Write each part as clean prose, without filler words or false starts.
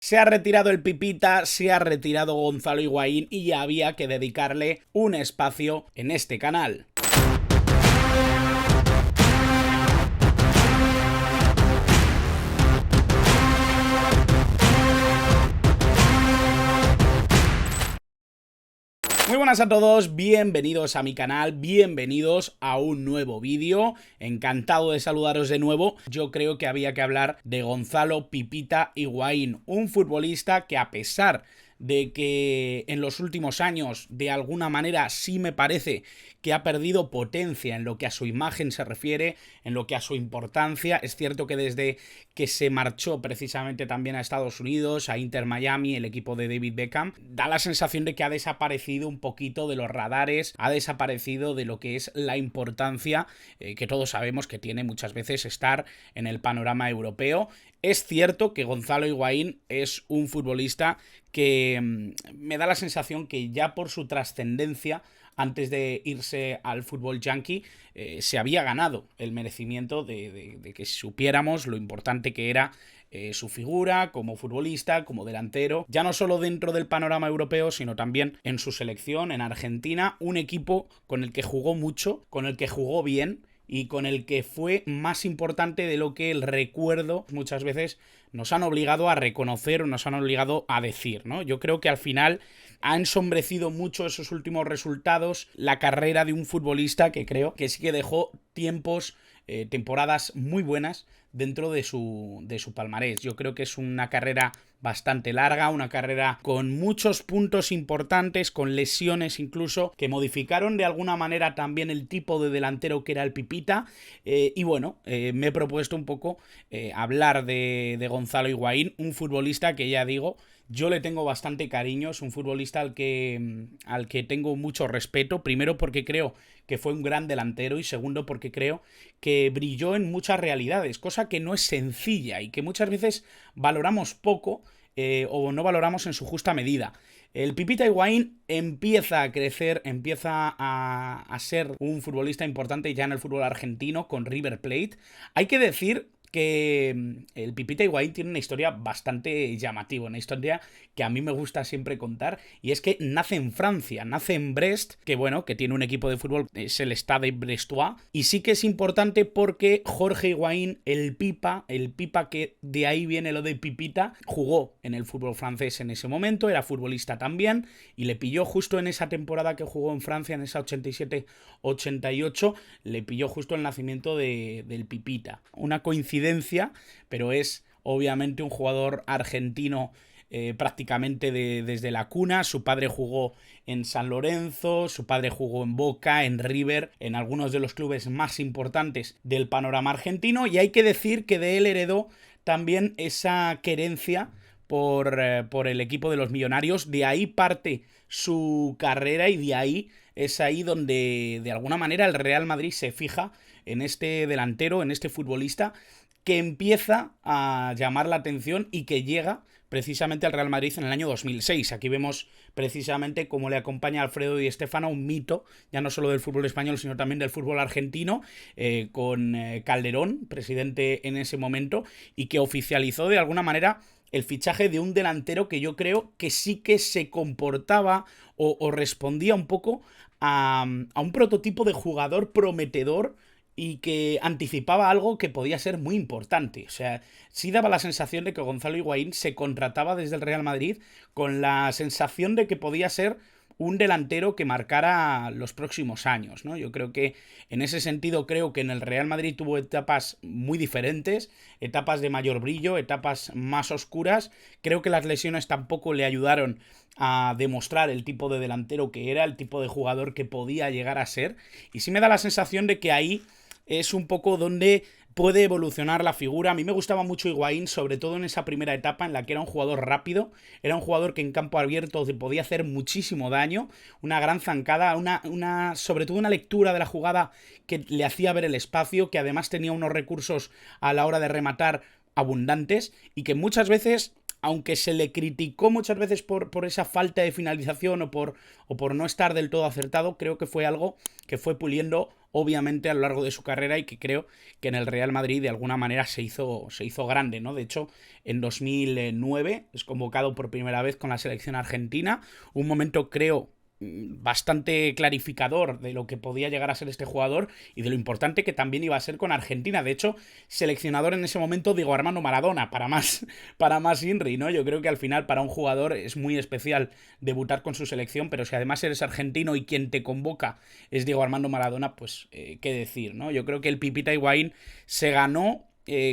Se ha retirado el Pipita, se ha retirado Gonzalo Higuaín y había que dedicarle un espacio en este canal. Muy buenas a todos, bienvenidos a mi canal, bienvenidos a un nuevo vídeo. Encantado de saludaros de nuevo. Yo creo que había que hablar de Gonzalo Pipita Higuaín, un futbolista que, a pesar de que en los últimos años de alguna manera sí me parece que ha perdido potencia en lo que a su imagen se refiere, en lo que a su importancia. Es cierto que desde que se marchó precisamente también a Estados Unidos, a Inter Miami, el equipo de David Beckham, da la sensación de que ha desaparecido un poquito de los radares, ha desaparecido de lo que es la importancia que todos sabemos que tiene muchas veces estar en el panorama europeo. Es cierto que Gonzalo Higuaín es un futbolista que me da la sensación que ya por su trascendencia antes de irse al fútbol yanqui, se había ganado el merecimiento de que supiéramos lo importante que era su figura como futbolista, como delantero, ya no solo dentro del panorama europeo, sino también en su selección, en Argentina, un equipo con el que jugó mucho, con el que jugó bien y con el que fue más importante de lo que el recuerdo muchas veces nos han obligado a reconocer o nos han obligado a decir, ¿no? Yo creo que al final ha ensombrecido mucho esos últimos resultados la carrera de un futbolista que creo que sí que dejó temporadas muy buenas dentro de su palmarés. Yo creo que es una carrera bastante larga, una carrera con muchos puntos importantes, con lesiones incluso, que modificaron de alguna manera también el tipo de delantero que era el Pipita. Y bueno, me he propuesto un poco hablar de Gonzalo Higuaín, un futbolista que, ya digo, yo le tengo bastante cariño. Es un futbolista al que tengo mucho respeto. Primero porque creo que fue un gran delantero y segundo porque creo que brilló en muchas realidades, cosa que no es sencilla y que muchas veces valoramos poco o no valoramos en su justa medida. El Pipita Higuaín empieza a crecer, empieza a ser un futbolista importante ya en el fútbol argentino con River Plate. Hay que decir que el Pipita Higuaín tiene una historia bastante llamativa, una historia que a mí me gusta siempre contar, y es que nace en Francia, nace en Brest, que bueno, que tiene un equipo de fútbol, es el Stade Brestois, y sí que es importante porque Jorge Higuaín, el Pipa que de ahí viene lo de Pipita, jugó en el fútbol francés en ese momento, era futbolista también, y le pilló justo en esa temporada que jugó en Francia, en esa 87-88, le pilló justo el nacimiento del Pipita. Una coincidencia, pero es obviamente un jugador argentino prácticamente desde la cuna. Su padre jugó en San Lorenzo, su padre jugó en Boca, en River, en algunos de los clubes más importantes del panorama argentino, y hay que decir que de él heredó también esa querencia por el equipo de los Millonarios. De ahí parte su carrera y de ahí es ahí donde de alguna manera el Real Madrid se fija en este delantero, en este futbolista que empieza a llamar la atención y que llega precisamente al Real Madrid en el año 2006. Aquí vemos precisamente cómo le acompaña Alfredo Di Stéfano, un mito, ya no solo del fútbol español, sino también del fútbol argentino, con Calderón, presidente en ese momento, y que oficializó de alguna manera el fichaje de un delantero que yo creo que sí que se comportaba o respondía un poco a un prototipo de jugador prometedor y que anticipaba algo que podía ser muy importante. O sea, sí daba la sensación de que Gonzalo Higuaín se contrataba desde el Real Madrid con la sensación de que podía ser un delantero que marcara los próximos años, ¿no? Yo creo que en ese sentido creo que en el Real Madrid tuvo etapas muy diferentes, etapas de mayor brillo, etapas más oscuras. Creo que las lesiones tampoco le ayudaron a demostrar el tipo de delantero que era, el tipo de jugador que podía llegar a ser, y sí me da la sensación de que ahí es un poco donde puede evolucionar la figura. A mí me gustaba mucho Higuaín, sobre todo en esa primera etapa en la que era un jugador rápido, era un jugador que en campo abierto podía hacer muchísimo daño, una gran zancada, sobre todo una lectura de la jugada que le hacía ver el espacio, que además tenía unos recursos a la hora de rematar abundantes y que muchas veces, aunque se le criticó muchas veces por esa falta de finalización o por no estar del todo acertado, creo que fue algo que fue puliendo obviamente a lo largo de su carrera y que creo que en el Real Madrid de alguna manera se hizo grande, ¿no? De hecho, en 2009 es convocado por primera vez con la selección argentina, un momento creo bastante clarificador de lo que podía llegar a ser este jugador y de lo importante que también iba a ser con Argentina. De hecho, seleccionador en ese momento Diego Armando Maradona, para más Inri, ¿no? Yo creo que al final para un jugador es muy especial debutar con su selección, pero si además eres argentino y quien te convoca es Diego Armando Maradona, pues qué decir, ¿no? Yo creo que el Pipita Higuaín se ganó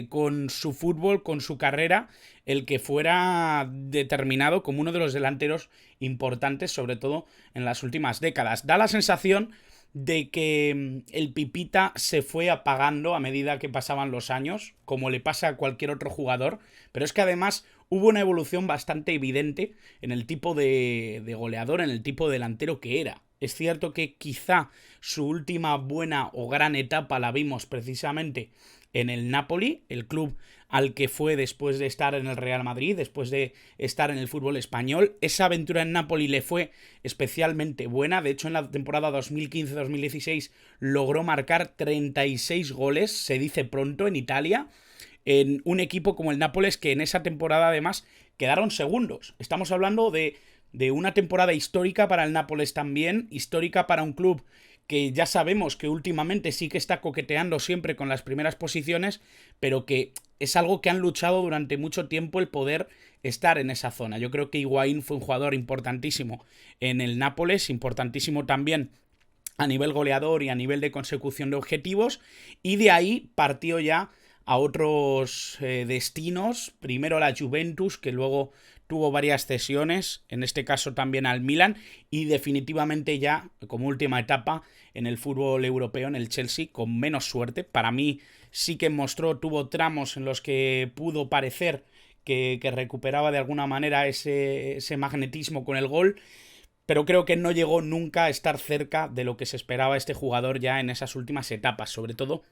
con su fútbol, con su carrera, el que fuera determinado como uno de los delanteros importantes, sobre todo en las últimas décadas. Da la sensación de que el Pipita se fue apagando a medida que pasaban los años, como le pasa a cualquier otro jugador, pero es que además hubo una evolución bastante evidente en el tipo de goleador, en el tipo de delantero que era. Es cierto que quizá su última buena o gran etapa la vimos precisamente en el Napoli, el club al que fue después de estar en el Real Madrid, después de estar en el fútbol español. Esa aventura en Napoli le fue especialmente buena. De hecho, en la temporada 2015-2016 logró marcar 36 goles, se dice pronto, en Italia, en un equipo como el Nápoles, que en esa temporada además quedaron segundos. Estamos hablando de una temporada histórica para el Nápoles también, histórica para un club que ya sabemos que últimamente sí que está coqueteando siempre con las primeras posiciones, pero que es algo que han luchado durante mucho tiempo el poder estar en esa zona. Yo creo que Higuaín fue un jugador importantísimo en el Nápoles, importantísimo también a nivel goleador y a nivel de consecución de objetivos, y de ahí partió ya a otros destinos, primero la Juventus, que luego tuvo varias cesiones, en este caso también al Milan, y definitivamente ya como última etapa en el fútbol europeo, en el Chelsea, con menos suerte. Para mí sí que tuvo tramos en los que pudo parecer que recuperaba de alguna manera ese magnetismo con el gol, pero creo que no llegó nunca a estar cerca de lo que se esperaba este jugador ya en esas últimas etapas, sobre todo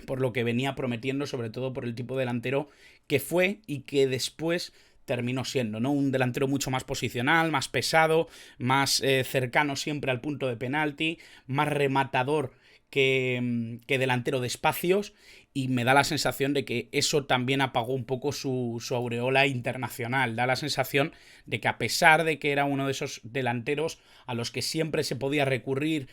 por lo que venía prometiendo, sobre todo por el tipo de delantero que fue y que después terminó siendo, ¿no? Un delantero mucho más posicional, más pesado, más cercano siempre al punto de penalti, más rematador que delantero de espacios, y me da la sensación de que eso también apagó un poco su aureola internacional. Da la sensación de que a pesar de que era uno de esos delanteros a los que siempre se podía recurrir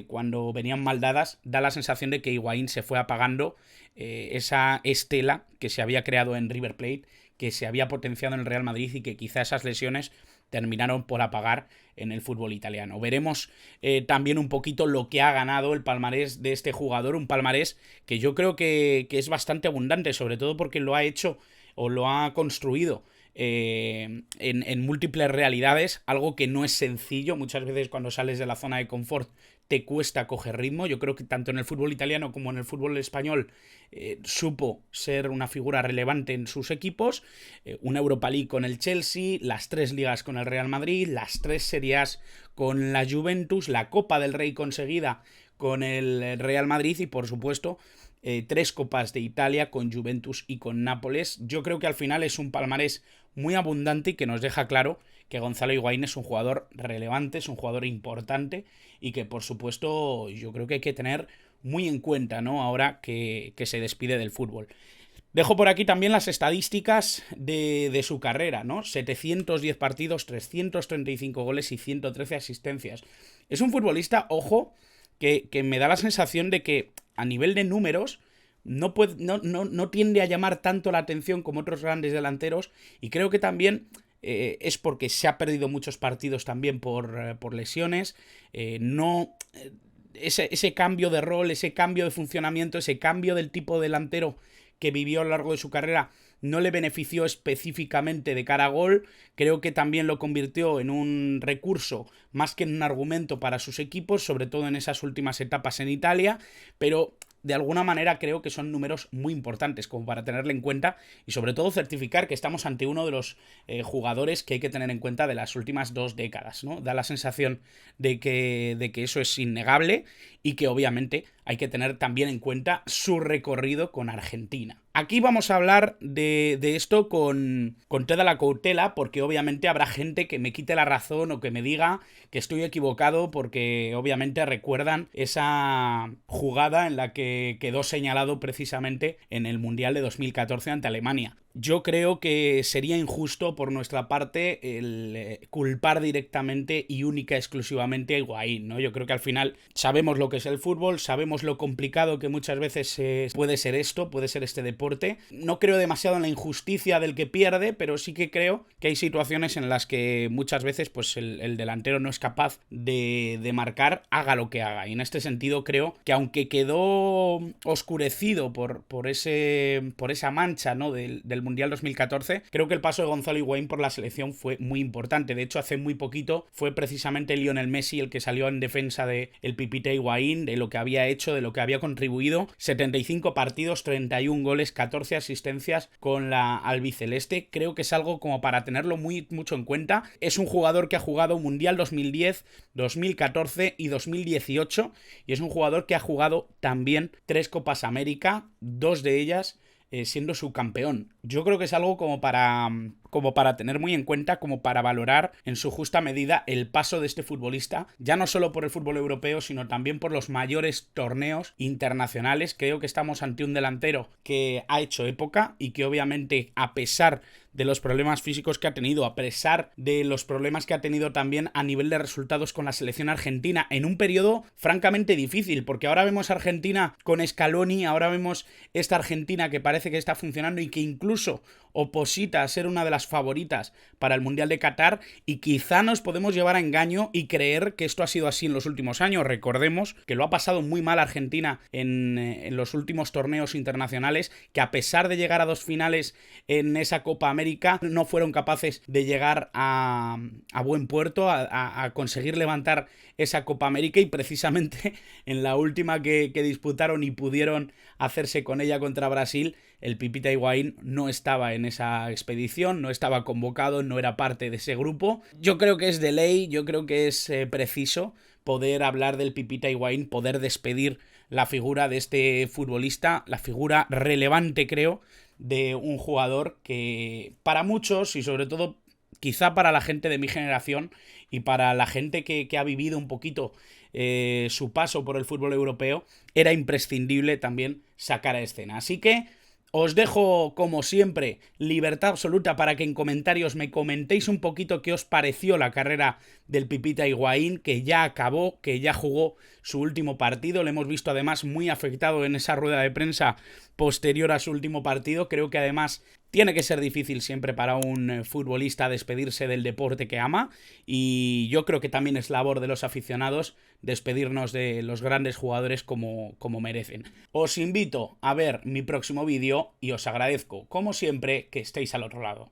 cuando venían mal dadas, da la sensación de que Higuaín se fue apagando esa estela que se había creado en River Plate, que se había potenciado en el Real Madrid y que quizá esas lesiones terminaron por apagar en el fútbol italiano. Veremos también un poquito lo que ha ganado el palmarés de este jugador, un palmarés que yo creo que es bastante abundante, sobre todo porque lo ha hecho o lo ha construido en múltiples realidades, algo que no es sencillo. Muchas veces cuando sales de la zona de confort te cuesta coger ritmo. Yo creo que tanto en el fútbol italiano como en el fútbol español supo ser una figura relevante en sus equipos, una Europa League con el Chelsea, las 3 ligas con el Real Madrid, las 3 Serie A con la Juventus, la Copa del Rey conseguida con el Real Madrid y por supuesto 3 Copas de Italia con Juventus y con Nápoles. Yo creo que al final es un palmarés muy abundante y que nos deja claro que Gonzalo Higuaín es un jugador relevante, es un jugador importante y que por supuesto yo creo que hay que tener muy en cuenta, ¿no? Ahora que se despide del fútbol. Dejo por aquí también las estadísticas de su carrera, ¿no? 710 partidos, 335 goles y 113 asistencias. Es un futbolista, ojo, que me da la sensación de que a nivel de números no tiende a llamar tanto la atención como otros grandes delanteros, y creo que también es porque se ha perdido muchos partidos también por lesiones. Ese cambio de rol, ese cambio de funcionamiento, ese cambio del tipo de delantero que vivió a lo largo de su carrera no le benefició específicamente de cara a gol. Creo que también lo convirtió en un recurso más que en un argumento para sus equipos, sobre todo en esas últimas etapas en Italia, pero de alguna manera creo que son números muy importantes como para tenerle en cuenta y sobre todo certificar que estamos ante uno de los jugadores que hay que tener en cuenta de las últimas 2 décadas, ¿no? Da la sensación de que eso es innegable y que obviamente hay que tener también en cuenta su recorrido con Argentina. Aquí vamos a hablar de esto con toda la cautela, porque obviamente habrá gente que me quite la razón o que me diga que estoy equivocado, porque obviamente recuerdan esa jugada en la que quedó señalado precisamente en el Mundial de 2014 ante Alemania. Yo creo que sería injusto por nuestra parte el culpar directamente y única exclusivamente a Higuaín, ¿no? Yo creo que al final sabemos lo que es el fútbol, sabemos lo complicado que muchas veces puede ser esto, puede ser este deporte. No creo demasiado en la injusticia del que pierde, pero sí que creo que hay situaciones en las que muchas veces pues el delantero no es capaz de marcar, haga lo que haga. Y en este sentido creo que aunque quedó oscurecido por esa mancha, ¿no?, del Mundial 2014, creo que el paso de Gonzalo Higuaín por la selección fue muy importante. De hecho, hace muy poquito fue precisamente Lionel Messi el que salió en defensa de el Pipita Higuaín, de lo que había hecho, de lo que había contribuido. 75 partidos, 31 goles, 14 asistencias con la albiceleste. Creo que es algo como para tenerlo mucho en cuenta. Es un jugador que ha jugado Mundial 2010, 2014 y 2018, y es un jugador que ha jugado también 3 Copas América, 2 de ellas siendo subcampeón. Yo creo que es algo como para tener muy en cuenta, como para valorar en su justa medida el paso de este futbolista, ya no solo por el fútbol europeo, sino también por los mayores torneos internacionales. Creo que estamos ante un delantero que ha hecho época y que obviamente, a pesar de los problemas físicos que ha tenido, a pesar de los problemas que ha tenido también a nivel de resultados con la selección argentina, en un periodo francamente difícil, porque ahora vemos a Argentina con Scaloni, ahora vemos esta Argentina que parece que está funcionando y que incluso oposita a ser una de las favoritas para el Mundial de Qatar, y quizá nos podemos llevar a engaño y creer que esto ha sido así en los últimos años. Recordemos que lo ha pasado muy mal Argentina en los últimos torneos internacionales, que a pesar de llegar a 2 finales en esa Copa América, no fueron capaces de llegar a buen puerto, a conseguir levantar esa Copa América, y precisamente en la última que disputaron y pudieron hacerse con ella contra Brasil, el Pipita Higuaín no estaba en esa expedición, no estaba convocado, no era parte de ese grupo. Yo creo que es de ley, yo creo que es preciso poder hablar del Pipita Higuaín, poder despedir la figura de este futbolista, la figura relevante, creo, de un jugador que para muchos, y sobre todo quizá para la gente de mi generación y para la gente que ha vivido un poquito su paso por el fútbol europeo, era imprescindible también sacar a escena. Así que os dejo, como siempre, libertad absoluta para que en comentarios me comentéis un poquito qué os pareció la carrera del Pipita Higuaín, que ya acabó, que ya jugó su último partido. Le hemos visto además muy afectado en esa rueda de prensa posterior a su último partido. Creo que además tiene que ser difícil siempre para un futbolista despedirse del deporte que ama, y yo creo que también es labor de los aficionados despedirnos de los grandes jugadores como merecen. Os invito a ver mi próximo vídeo y os agradezco, como siempre, que estéis al otro lado.